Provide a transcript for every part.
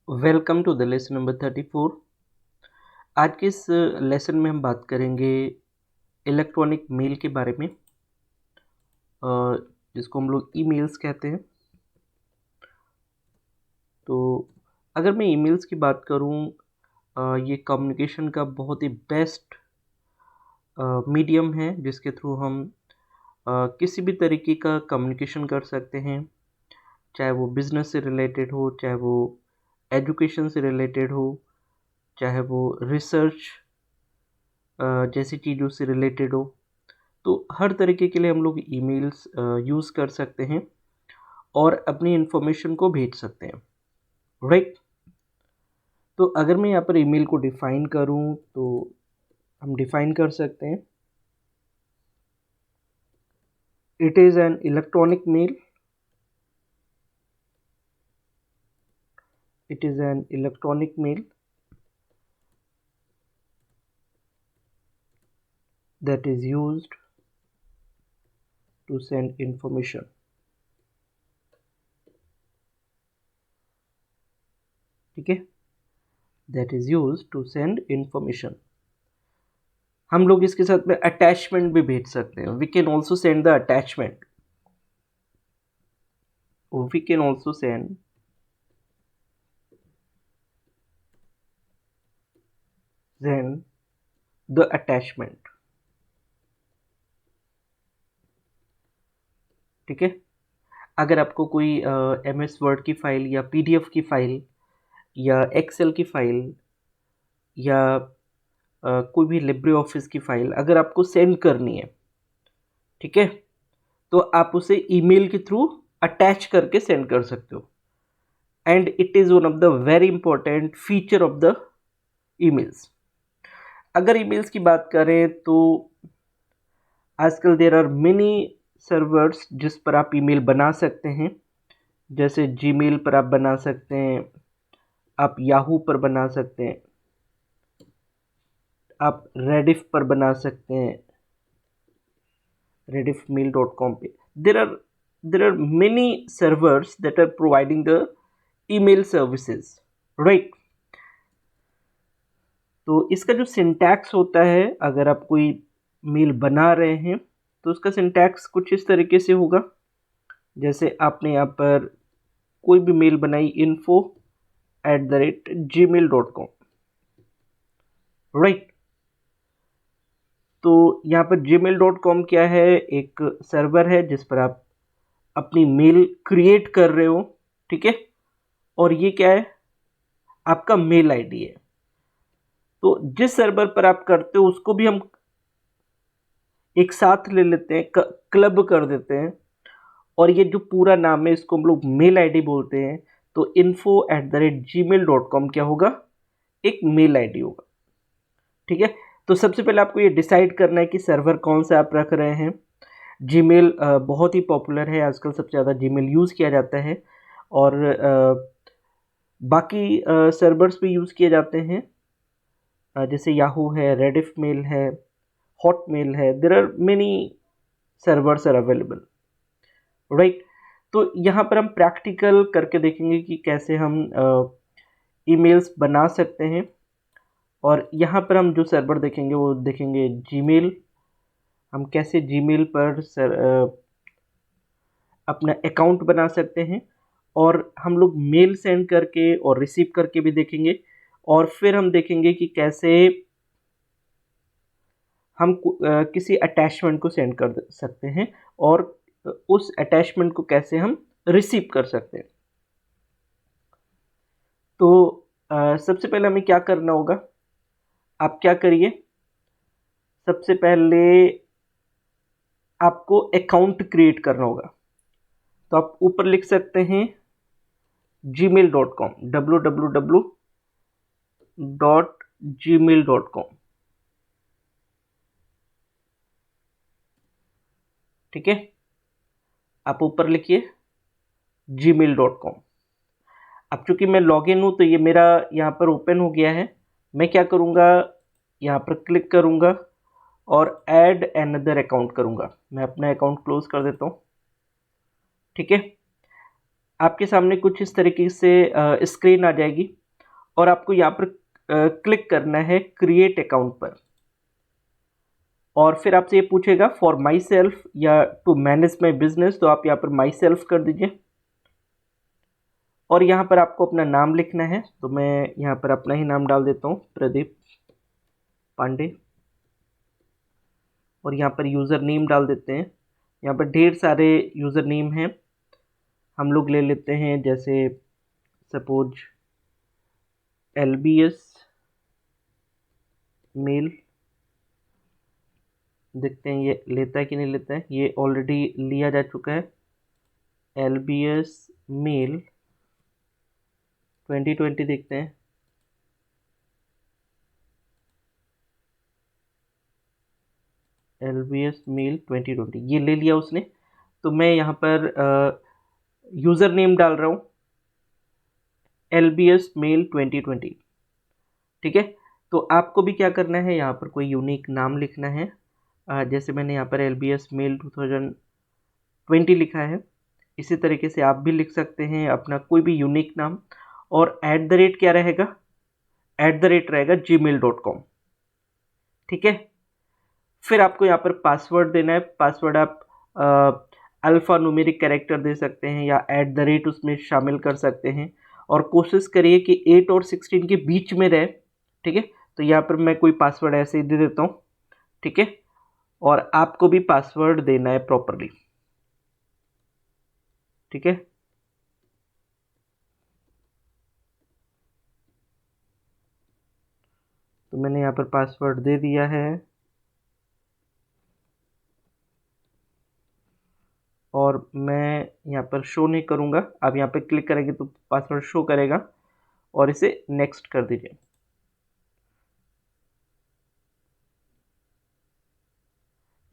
Welcome to the lesson number 34। आज के इस लेसन में हम बात करेंगे इलेक्ट्रॉनिक मेल के बारे में, जिसको हम लोग ईमेल्स कहते हैं। तो अगर मैं ईमेल्स की बात करूं, ये कम्युनिकेशन का बहुत ही बेस्ट मीडियम है जिसके थ्रू हम किसी भी तरीके का कम्युनिकेशन कर सकते हैं, चाहे वो बिज़नेस से रिलेटेड हो, चाहे वो एजुकेशन से रिलेटेड हो, चाहे वो रिसर्च जैसी चीज़ों से रिलेटेड हो। तो हर तरीके के लिए हम लोग ईमेल्स यूज़ कर सकते हैं और अपनी इन्फॉर्मेशन को भेज सकते हैं, राइट। तो अगर मैं यहाँ पर ईमेल को डिफ़ाइन करूँ तो हम डिफ़ाइन कर सकते हैं, it is an electronic mail, it is an electronic mail that is used to send information। ठीक है, that is used to send information। हम लोग इसके साथ में अटैचमेंट भी भेज सकते हैं। We can also send the attachment, we can also send the attachment. ठीक है, अगर आपको कोई MS वर्ड की फ़ाइल या PDF की फ़ाइल या एक्सेल की फ़ाइल या कोई भी लिब्रे ऑफिस की फ़ाइल अगर आपको सेंड करनी है, ठीक है, तो आप उसे ईमेल के थ्रू अटैच करके सेंड कर सकते हो। And it is one of the very important feature of the emails. अगर ईमेल्स की बात करें तो आजकल देयर आर मेनी सर्वर्स जिस पर आप ईमेल बना सकते हैं। जैसे जीमेल पर आप बना सकते हैं, आप याहू पर बना सकते हैं, आप रेडिफ पर बना सकते हैं, rediffmail.com पे। there are many servers that are providing the email services, right। तो इसका जो सिंटैक्स होता है, अगर आप कोई मेल बना रहे हैं तो उसका सिंटैक्स कुछ इस तरीके से होगा। जैसे आपने यहाँ पर कोई भी मेल बनाई info@gmail.com, राइट। तो यहाँ पर gmail.com क्या है, एक सर्वर है जिस पर आप अपनी मेल क्रिएट कर रहे हो, ठीक है। और ये क्या है, आपका मेल आईडी है। तो जिस सर्वर पर आप करते हो उसको भी हम एक साथ ले लेते हैं, क्लब कर देते हैं, और ये जो पूरा नाम है इसको हम लोग मेल आईडी बोलते हैं। तो info@gmail.com क्या होगा, एक मेल आईडी होगा, ठीक है। तो सबसे पहले आपको ये डिसाइड करना है कि सर्वर कौन सा आप रख रहे हैं। जीमेल बहुत ही पॉपुलर है आजकल, सबसे ज़्यादा जीमेल यूज़ किया जाता है, और बाकी सर्वर्स भी यूज़ किए जाते हैं, जैसे याहू है, रेडिफ मेल है, हॉटमेल है। There are many servers are available, right. तो यहाँ पर हम प्रैक्टिकल करके देखेंगे कि कैसे हम ईमेल्स बना सकते हैं। और यहाँ पर हम जो सर्वर देखेंगे वो देखेंगे जीमेल। हम कैसे जीमेल पर अपना अकाउंट बना सकते हैं, और हम लोग मेल सेंड करके और रिसीव करके भी देखेंगे। और फिर हम देखेंगे कि कैसे हम किसी अटैचमेंट को सेंड कर सकते हैं, और उस अटैचमेंट को कैसे हम रिसीव कर सकते हैं। तो सबसे पहले हमें क्या करना होगा, आप क्या करिए, सबसे पहले आपको अकाउंट क्रिएट करना होगा। तो आप ऊपर लिख सकते हैं gmail.com, www.gmail.com, ठीक है। आप ऊपर लिखिए gmail.com। अब चूंकि मैं लॉगिन हूं तो ये मेरा यहाँ पर ओपन हो गया है। मैं क्या करूँगा, यहाँ पर क्लिक करूँगा और ऐड अनदर अकाउंट करूँगा। मैं अपना अकाउंट क्लोज कर देता हूँ, ठीक है। आपके सामने कुछ इस तरीके से स्क्रीन आ जाएगी और आपको यहाँ पर क्लिक करना है क्रिएट अकाउंट पर, और फिर आपसे ये पूछेगा फॉर माई सेल्फ या टू मैनेज माई बिजनेस, तो आप यहाँ पर माई सेल्फ कर दीजिए और यहाँ पर आपको अपना नाम लिखना है। तो मैं यहाँ पर अपना ही नाम डाल देता हूँ, प्रदीप पांडे, और यहाँ पर यूज़र नेम डाल देते हैं। यहाँ पर ढेर सारे यूज़र नेम हैं, हम लोग ले लेते हैं जैसे सपोज LBS मेल, देखते हैं ये लेता है कि नहीं लेता है। ये ऑलरेडी लिया जा चुका है, LBS मेल 2020, देखते हैं। LBS मेल 2020 ये ले लिया उसने। तो मैं यहाँ पर यूज़र नेम डाल रहा हूँ LBS मेल 2020, ठीक है। तो आपको भी क्या करना है, यहाँ पर कोई यूनिक नाम लिखना है। जैसे मैंने यहाँ पर LBS मेल 2020 लिखा है, इसी तरीके से आप भी लिख सकते हैं अपना कोई भी यूनिक नाम, और @ क्या रहेगा, @ रहेगा gmail.com, ठीक है। फिर आपको यहाँ पर पासवर्ड देना है। पासवर्ड आप अल्फ़ा न्यूमेरिक कैरेक्टर दे सकते हैं या @ उसमें शामिल कर सकते हैं, और कोशिश करिए कि 8 और 16 के बीच में रहे, ठीक है। तो यहाँ पर मैं कोई पासवर्ड ऐसे ही दे देता हूँ, ठीक है। और आपको भी पासवर्ड देना है प्रॉपरली, ठीक है। तो मैंने यहाँ पर पासवर्ड दे दिया है और मैं यहाँ पर शो नहीं करूँगा। आप यहाँ पर क्लिक करेंगे तो पासवर्ड शो करेगा, और इसे नेक्स्ट कर दीजिए।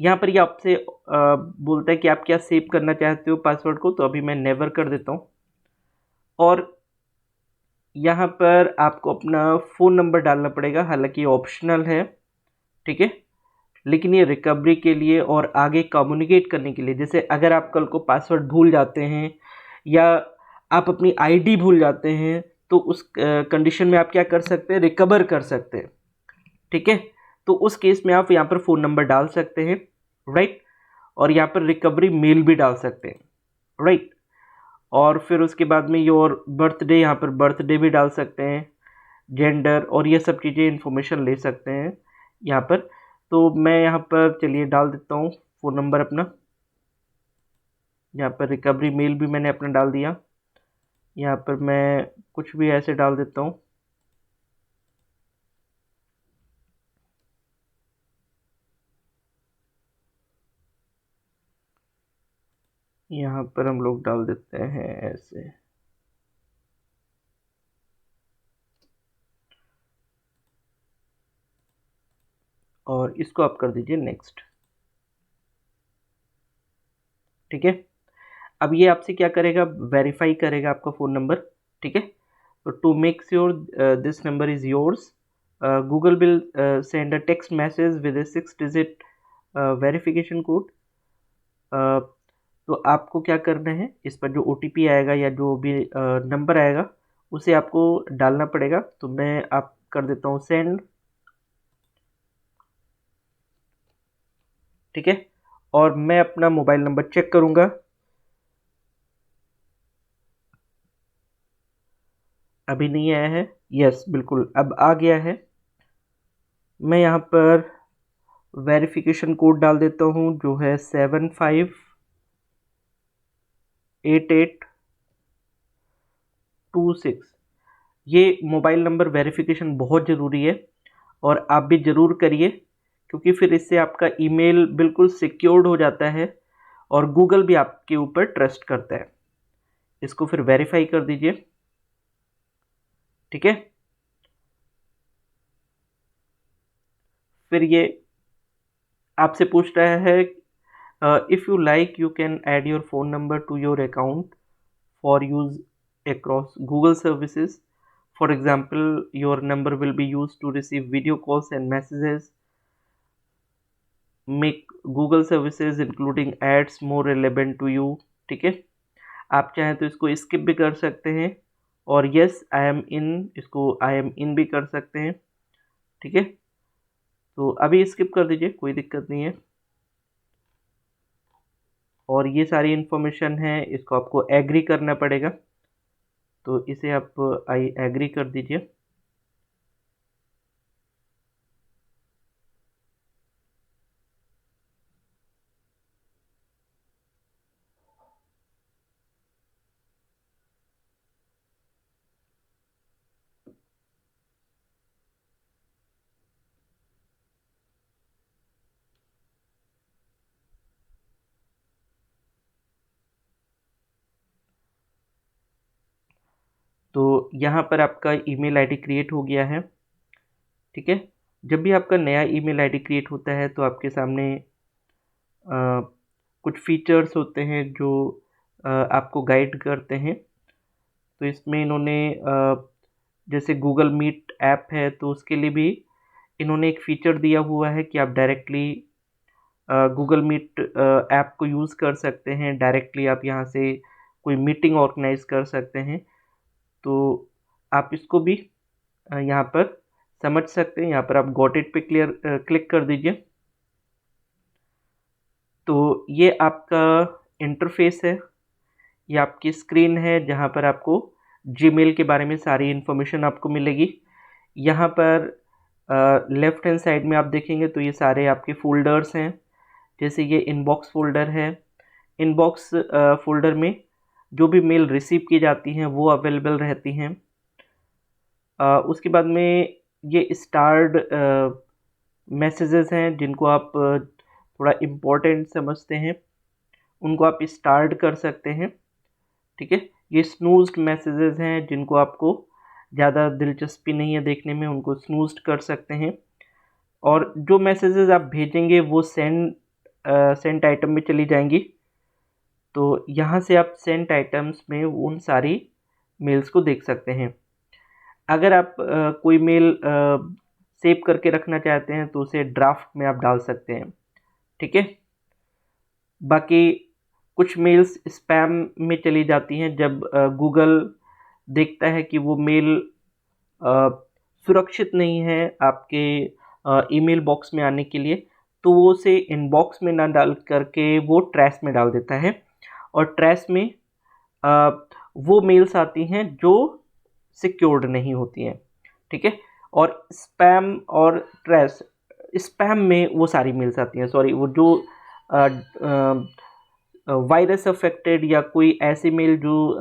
यहाँ पर ये आपसे बोलता है कि आप क्या सेव करना चाहते हो पासवर्ड को, तो अभी मैं नेवर कर देता हूँ। और यहाँ पर आपको अपना फ़ोन नंबर डालना पड़ेगा, हालांकि ऑप्शनल है, ठीक है। लेकिन ये रिकवरी के लिए और आगे कम्युनिकेट करने के लिए, जैसे अगर आप कल को पासवर्ड भूल जाते हैं या आप अपनी आईडी भूल जाते हैं, तो उस कंडीशन में आप क्या कर सकते हैं, रिकवर कर सकते हैं, ठीक है। तो उस केस में आप यहाँ पर फ़ोन नंबर डाल सकते हैं, राइट। और यहाँ पर रिकवरी मेल भी डाल सकते हैं, राइट। और फिर उसके बाद में योर बर्थडे, यहाँ पर बर्थडे भी डाल सकते हैं, जेंडर, और ये सब चीज़ें इन्फॉर्मेशन ले सकते हैं यहाँ पर। तो मैं यहाँ पर चलिए डाल देता हूँ फ़ोन नंबर अपना। यहाँ पर रिकवरी मेल भी मैंने अपना डाल दिया। यहाँ पर मैं कुछ भी ऐसे डाल देता हूँ। यहाँ पर हम लोग डाल देते हैं ऐसे, और इसको आप कर दीजिए नेक्स्ट, ठीक है। अब ये आपसे क्या करेगा, वेरीफाई करेगा आपका फ़ोन नंबर, ठीक है। तो to make sure this number is yours, Google will send a text message with a 6 digit verification code. तो आपको क्या करना है, इस पर जो OTP आएगा या जो भी नंबर आएगा उसे आपको डालना पड़ेगा। तो मैं आप कर देता हूँ सेंड, ठीक है। और मैं अपना मोबाइल नंबर चेक करूँगा। अभी नहीं आया है, यस बिल्कुल अब आ गया है। मैं यहाँ पर वेरिफिकेशन कोड डाल देता हूँ जो है 758826। ये मोबाइल नंबर वेरिफिकेशन बहुत ज़रूरी है और आप भी ज़रूर करिए, क्योंकि फिर इससे आपका ईमेल बिल्कुल सिक्योर्ड हो जाता है और गूगल भी आपके ऊपर ट्रस्ट करता है। इसको फिर वेरीफाई कर दीजिए, ठीक है। फिर ये आपसे पूछ रहा है if you like you can add your phone number two your account for use across Google services. For example, your number will be used to receive video calls and messages, make Google services including ads more relevant to you, ठीक है। आप चाहें तो इसको skip भी कर सकते हैं, और यस आई एम इन, इसको आई एम इन भी कर सकते हैं। ठीक है, तो अभी स्किप कर दीजिए, कोई दिक्कत नहीं है। और ये सारी इन्फॉर्मेशन है, इसको आपको एग्री करना पड़ेगा, तो इसे आप आई एग्री कर दीजिए। तो यहाँ पर आपका ईमेल आईडी क्रिएट हो गया है। ठीक है, जब भी आपका नया ईमेल आईडी क्रिएट होता है तो आपके सामने कुछ फीचर्स होते हैं जो आपको गाइड करते हैं। तो इसमें इन्होंने जैसे गूगल मीट ऐप है तो उसके लिए भी इन्होंने एक फ़ीचर दिया हुआ है कि आप डायरेक्टली गूगल मीट ऐप को यूज़ कर सकते हैं। डायरेक्टली आप यहाँ से कोई मीटिंग ऑर्गेनाइज कर सकते हैं, तो आप इसको भी यहाँ पर समझ सकते हैं। यहाँ पर आप गॉट इट पे क्लिक कर दीजिए। तो ये आपका इंटरफेस है, ये आपकी स्क्रीन है जहाँ पर आपको जीमेल के बारे में सारी इन्फॉर्मेशन आपको मिलेगी। यहाँ पर लेफ़्ट हैंड साइड में आप देखेंगे तो ये सारे आपके फ़ोल्डर्स हैं। जैसे ये इनबॉक्स फ़ोल्डर है, इनबॉक्स फ़ोल्डर में जो भी मेल रिसीव की जाती हैं वो अवेलेबल रहती हैं। उसके बाद में ये स्टार्ड मैसेजेस हैं जिनको आप थोड़ा इम्पोर्टेंट समझते हैं, उनको आप स्टार्ट कर सकते हैं। ठीक है, ये स्नूज्ड मैसेजेस हैं जिनको आपको ज़्यादा दिलचस्पी नहीं है देखने में, उनको स्नूज्ड कर सकते हैं। और जो मैसेजेस आप भेजेंगे वो सेंट आइटम में चली जाएंगी, तो यहाँ से आप सेंट आइटम्स में उन सारी मेल्स को देख सकते हैं। अगर आप कोई मेल सेव करके रखना चाहते हैं तो उसे ड्राफ्ट में आप डाल सकते हैं। ठीक है, बाकी कुछ मेल्स स्पैम में चली जाती हैं जब गूगल देखता है कि वो मेल सुरक्षित नहीं है आपके ईमेल बॉक्स में आने के लिए, तो वो उसे इनबॉक्स में ना डाल करके वो ट्रैश में डाल देता है। और ट्रैश में वो मेल्स आती हैं जो सिक्योर्ड नहीं होती हैं। ठीक है, और स्पैम और ट्रैश, स्पैम में वो सारी मेल्स आती हैं, सॉरी, वो जो वायरस अफेक्टेड या कोई ऐसी मेल जो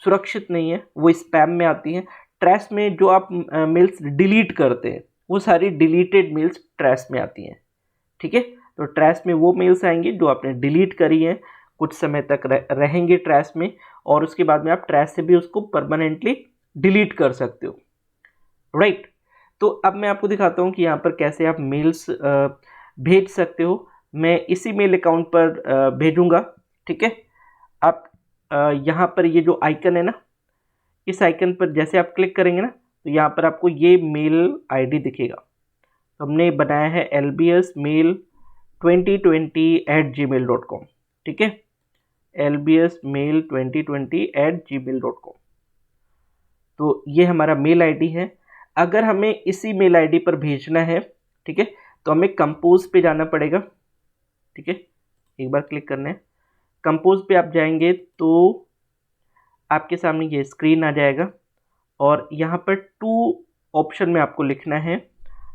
सुरक्षित नहीं है वो स्पैम में आती हैं। ट्रैश में जो आप मेल्स डिलीट करते हैं वो सारी डिलीटेड मेल्स ट्रैश में आती हैं। ठीक है, तो ट्रैश में वो मेल्स आएंगी जो आपने डिलीट करी हैं, कुछ समय तक रहेंगे ट्रैश में, और उसके बाद में आप ट्रैश से भी उसको परमानेंटली डिलीट कर सकते हो। राइट, तो अब मैं आपको दिखाता हूँ कि यहाँ पर कैसे आप मेल्स भेज सकते हो। मैं इसी मेल अकाउंट पर भेजूँगा। ठीक है, आप यहाँ पर ये जो आइकन है ना, इस आइकन पर जैसे आप क्लिक करेंगे ना तो यहाँ पर आपको ये मेल आईडी दिखेगा। तो हमने बनाया है lbsmail2020@gmail.com। ठीक है, lbsmail2020@gmail.com। तो ये हमारा मेल आईडी है। अगर हमें इसी मेल आईडी पर भेजना है, ठीक है, तो हमें कंपोज पे जाना पड़ेगा। ठीक है, एक बार क्लिक करना है, कंपोज पे आप जाएंगे तो आपके सामने ये स्क्रीन आ जाएगा, और यहाँ पर 2 ऑप्शन में आपको लिखना है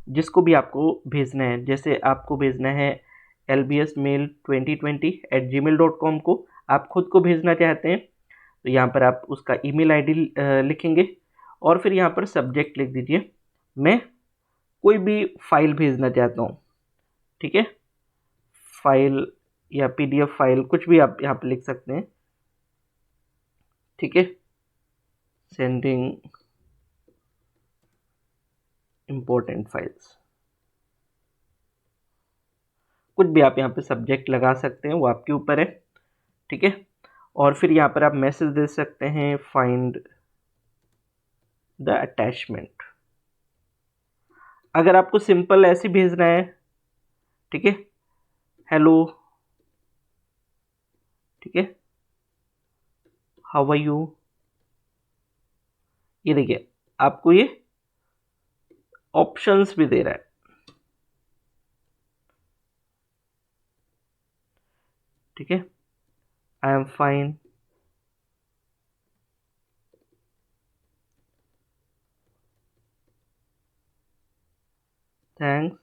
जिसको भी आपको भेजना है। जैसे आपको भेजना है lbsmail2020@gmail.com को, आप खुद को भेजना चाहते हैं तो यहाँ पर आप उसका ईमेल आईडी लिखेंगे, और फिर यहाँ पर सब्जेक्ट लिख दीजिए, मैं कोई भी फाइल भेजना चाहता हूँ। ठीक है, फाइल या पीडीएफ फाइल, कुछ भी आप यहाँ पर लिख सकते हैं। ठीक है, सेंडिंग इम्पोर्टेंट फाइल्स, कुछ भी आप यहाँ पे सब्जेक्ट लगा सकते हैं, वो आपके ऊपर है। ठीक है, और फिर यहाँ पर आप मैसेज दे सकते हैं, फाइंड द अटैचमेंट। अगर आपको सिंपल ऐसे भेजना है, ठीक है, हेलो, ठीक है, हाउ आर यू। ये देखिए आपको ये ऑप्शंस भी दे रहा है, ठीक है। आई एम फाइन, थैंक्स,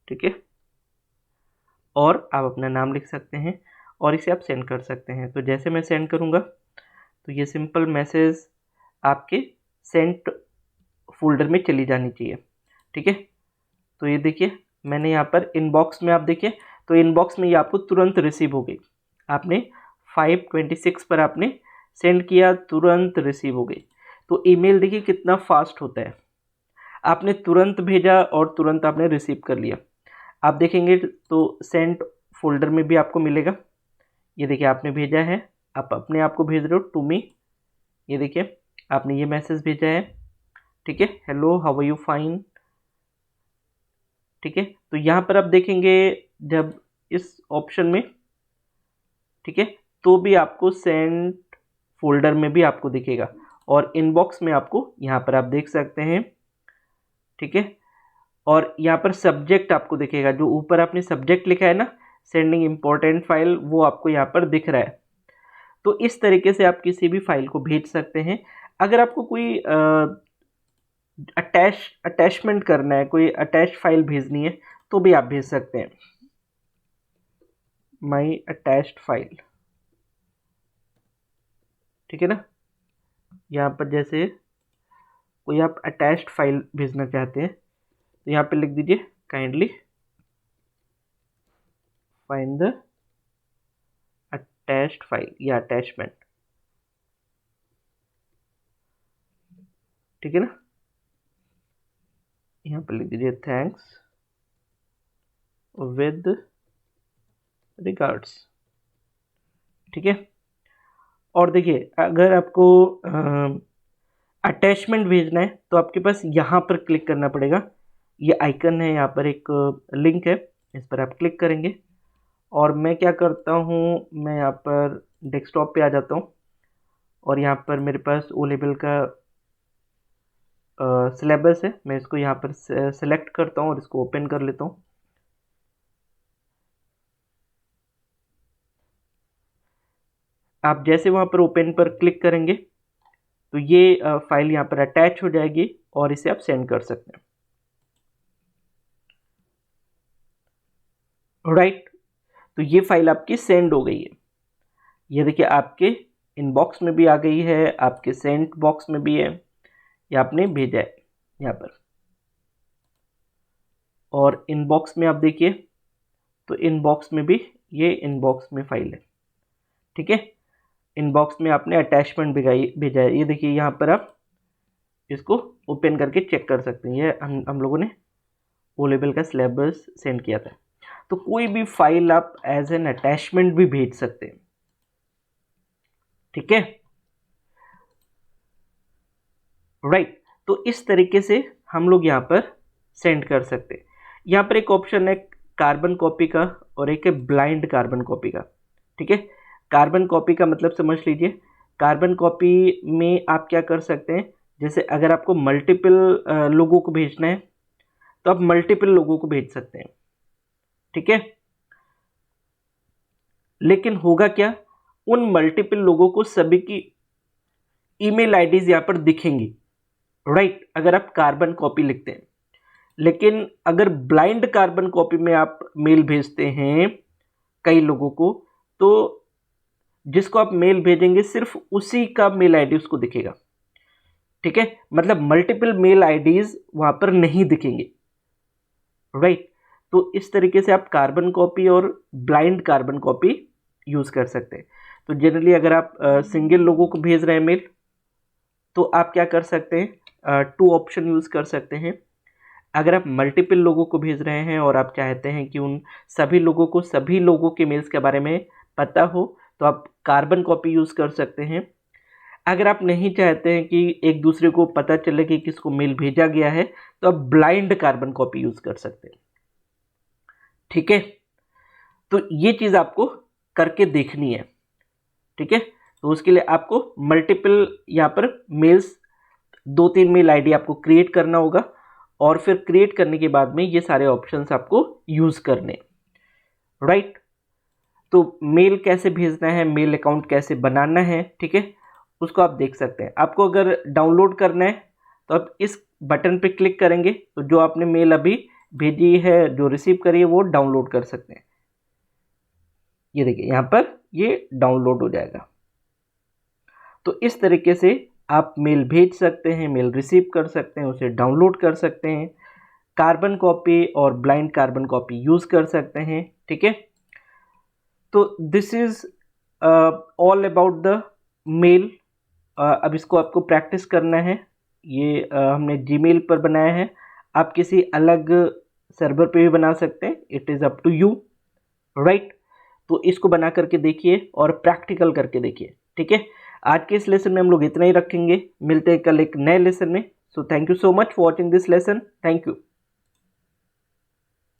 ठीक है। और आप अपना नाम लिख सकते हैं और इसे आप सेंड कर सकते हैं। तो जैसे मैं सेंड करूँगा तो ये सिंपल मैसेज आपके सेंट फोल्डर में चली जानी चाहिए, ठीक है। तो ये देखिए मैंने यहाँ पर इनबॉक्स में आप देखिए, तो इनबॉक्स में ये आपको तुरंत रिसीव हो गई। आपने 5:26 पर आपने सेंड किया, तुरंत रिसीव हो गई। तो ईमेल देखिए कितना फास्ट होता है, आपने तुरंत भेजा और तुरंत आपने रिसीव कर लिया। आप देखेंगे तो सेंट फोल्डर में भी आपको मिलेगा। ये देखिए आपने भेजा है, आप अपने आप को भेज रहे हो टू मी। ये देखिए आपने ये मैसेज भेजा है, ठीक है, hello how are you fine, ठीक है। तो यहाँ पर आप देखेंगे जब इस ऑप्शन में, ठीक है, तो भी आपको सेंट फोल्डर में भी आपको दिखेगा और इनबॉक्स में आपको यहाँ पर आप देख सकते हैं, ठीक है। और यहाँ पर सब्जेक्ट आपको दिखेगा, जो ऊपर आपने सब्जेक्ट लिखा है ना, सेंडिंग इम्पोर्टेंट फाइल, वो आपको यहाँ पर दिख रहा है। तो इस तरीके से आप किसी भी फाइल को भेज सकते हैं। अगर आपको कोई अटैचमेंट करना है, कोई अटैच फाइल भेजनी है, तो भी आप भेज सकते हैं। माई अटैच्ड फाइल, ठीक है ना। यहाँ पर जैसे कोई आप अटैच्ड फाइल भेजना चाहते हैं तो यहाँ पे लिख दीजिए kindly find the attached file या अटैचमेंट, ठीक है ना। यहाँ पर लिख दीजिए थैंक्स विद रिगार्ड्स, ठीक है। और देखिए अगर आपको अटैचमेंट भेजना है तो आपके पास यहाँ पर क्लिक करना पड़ेगा। ये आइकन है, यहाँ पर एक लिंक है, इस पर आप क्लिक करेंगे और मैं क्या करता हूँ, मैं यहाँ पर डेस्कटॉप पे आ जाता हूँ और यहाँ पर मेरे पास ओ लेवल का सिलेबस है। मैं इसको यहाँ पर सेलेक्ट करता हूँ और इसको ओपन कर लेता हूँ। आप जैसे वहाँ पर ओपन पर क्लिक करेंगे तो ये फाइल यहाँ पर अटैच हो जाएगी और इसे आप सेंड कर सकते हैं, राइट। तो ये फाइल आपकी सेंड हो गई है। ये देखिए आपके इनबॉक्स में भी आ गई है, आपके सेंड बॉक्स में भी है, ये आपने भेजा है यहाँ पर। और इनबॉक्स में आप देखिए तो इनबॉक्स में भी ये इनबॉक्स में फाइल है, ठीक है। इनबॉक्स में आपने अटैचमेंट भेजा है। ये देखिए यहाँ पर आप इसको ओपन करके चेक कर सकते हैं। ये हम लोगों ने ओ लेवल का सिलेबस सेंड किया था। तो कोई भी फाइल आप एज एन अटैचमेंट भी भेज सकते हैं, ठीक है, राइट। तो इस तरीके से हम लोग यहाँ पर सेंड कर सकते हैं। यहाँ पर एक ऑप्शन है कार्बन कॉपी का और एक है ब्लाइंड कार्बन कॉपी का, ठीक है। कार्बन कॉपी का मतलब समझ लीजिए, कार्बन कॉपी में आप क्या कर सकते हैं, जैसे अगर आपको मल्टीपल लोगों को भेजना है तो आप मल्टीपल लोगों को भेज सकते हैं, ठीक है। लेकिन होगा क्या, उन मल्टीपल लोगों को सभी की ईमेल आईडीज यहाँ पर दिखेंगी, राइट, अगर आप कार्बन कॉपी लिखते हैं। लेकिन अगर ब्लाइंड कार्बन कॉपी में आप मेल भेजते हैं कई लोगों को, तो जिसको आप मेल भेजेंगे सिर्फ उसी का मेल आईडी उसको दिखेगा, ठीक है। मतलब मल्टीपल मेल आईडीज वहां पर नहीं दिखेंगे, राइट। तो इस तरीके से आप कार्बन कॉपी और ब्लाइंड कार्बन कॉपी यूज कर सकते हैं। तो जनरली अगर आप सिंगल लोगों को भेज रहे हैं मेल, तो आप क्या कर सकते हैं, टू ऑप्शन यूज कर सकते हैं। अगर आप मल्टीपल लोगों को भेज रहे हैं और आप चाहते हैं कि उन सभी लोगों के मेल्स के बारे में पता हो, तो आप कार्बन कॉपी यूज कर सकते हैं। अगर आप नहीं चाहते हैं कि एक दूसरे को पता चले कि किसको मेल भेजा गया है, तो आप ब्लाइंड कार्बन कॉपी यूज कर सकते हैं, ठीक है। तो ये चीज आपको करके देखनी है, ठीक है। तो उसके लिए आपको मल्टीपल यहाँ पर मेल्स 2-3 मेल आईडी आपको क्रिएट करना होगा और फिर क्रिएट करने के बाद में ये सारे ऑप्शंस आपको यूज़ करने, राइट। तो मेल कैसे भेजना है, मेल अकाउंट कैसे बनाना है, ठीक है, उसको आप देख सकते हैं। आपको अगर डाउनलोड करना है तो आप इस बटन पे क्लिक करेंगे तो जो आपने मेल अभी भेजी है, जो रिसीव करी है, वो डाउनलोड कर सकते हैं। ये देखिए यहाँ पर ये डाउनलोड हो जाएगा। तो इस तरीके से आप मेल भेज सकते हैं, मेल रिसीव कर सकते हैं, उसे डाउनलोड कर सकते हैं, कार्बन कॉपी और ब्लाइंड कार्बन कॉपी यूज़ कर सकते हैं, ठीक है। तो this is all about the mail. अब इसको आपको प्रैक्टिस करना है। ये हमने जीमेल पर बनाया है, आप किसी अलग सर्वर पे भी बना सकते हैं, it is up to you, right. तो इसको बना करके देखिए और प्रैक्टिकल करके देखिए, ठीक है। आज के इस लेसन में हम लोग इतना ही रखेंगे, मिलते हैं कल एक नए लेसन में। So thank you so much for watching this lesson, thank you.